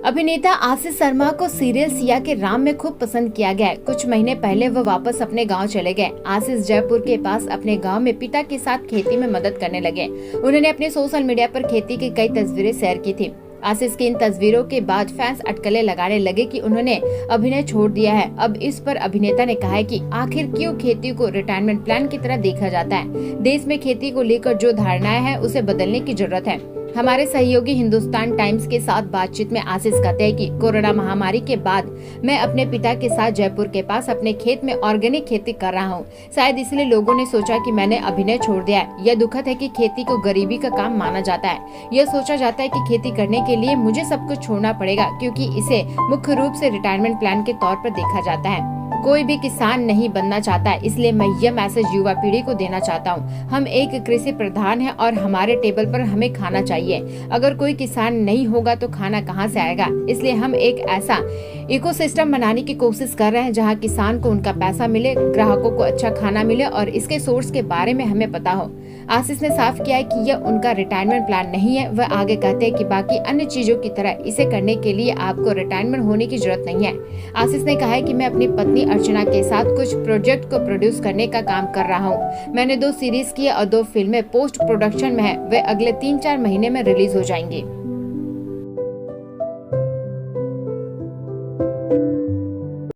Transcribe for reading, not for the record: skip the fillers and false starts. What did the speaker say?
अभिनेता आशीष शर्मा को सीरियल सिया के राम में खूब पसंद किया गया है। कुछ महीने पहले वो वापस अपने गांव चले गए। आशीष जयपुर के पास अपने गांव में पिता के साथ खेती में मदद करने लगे। उन्होंने अपने सोशल मीडिया पर खेती की कई तस्वीरें शेयर की थी। आशीष की इन तस्वीरों के बाद फैंस अटकलें लगाने लगे कि उन्होंने अभिनय छोड़ दिया है। अब इस पर अभिनेता ने कहा है कि आखिर क्यों खेती को रिटायरमेंट प्लान की तरह देखा जाता है। देश में खेती को लेकर जो धारणाएं हैं उसे बदलने की जरूरत है। हमारे सहयोगी हिंदुस्तान टाइम्स के साथ बातचीत में आशीष कहते हैं कि कोरोना महामारी के बाद मैं अपने पिता के साथ जयपुर के पास अपने खेत में ऑर्गेनिक खेती कर रहा हूँ। शायद इसलिए लोगों ने सोचा कि मैंने अभिनय छोड़ दिया है। यह दुखद है कि खेती को गरीबी का काम माना जाता है। यह सोचा जाता है कि खेती करने के लिए मुझे सब कुछ छोड़ना पड़ेगा, क्योंकि इसे मुख्य रूप से रिटायरमेंट प्लान के तौर पर देखा जाता है। कोई भी किसान नहीं बनना चाहता है, इसलिए मैं यह मैसेज युवा पीढ़ी को देना चाहता हूँ। हम एक कृषि प्रधान है और हमारे टेबल पर हमें खाना चाहिए। अगर कोई किसान नहीं होगा तो खाना कहाँ से आएगा? इसलिए हम एक ऐसा इकोसिस्टम बनाने की कोशिश कर रहे हैं जहाँ किसान को उनका पैसा मिले, ग्राहकों को अच्छा खाना मिले और इसके सोर्स के बारे में हमें पता हो। आशीष ने साफ किया है कि यह उनका रिटायरमेंट प्लान नहीं है। वह आगे कहते हैं कि बाकी अन्य चीजों की तरह इसे करने के लिए आपको रिटायरमेंट होने की जरूरत नहीं है। आशीष ने कहा है कि मैं अपनी पत्नी अर्चना के साथ कुछ प्रोजेक्ट को प्रोड्यूस करने का काम कर रहा हूँ। मैंने 2 सीरीज की और 2 फिल्में पोस्ट प्रोडक्शन में है। वे अगले 3-4 महीने में रिलीज हो जाएंगी।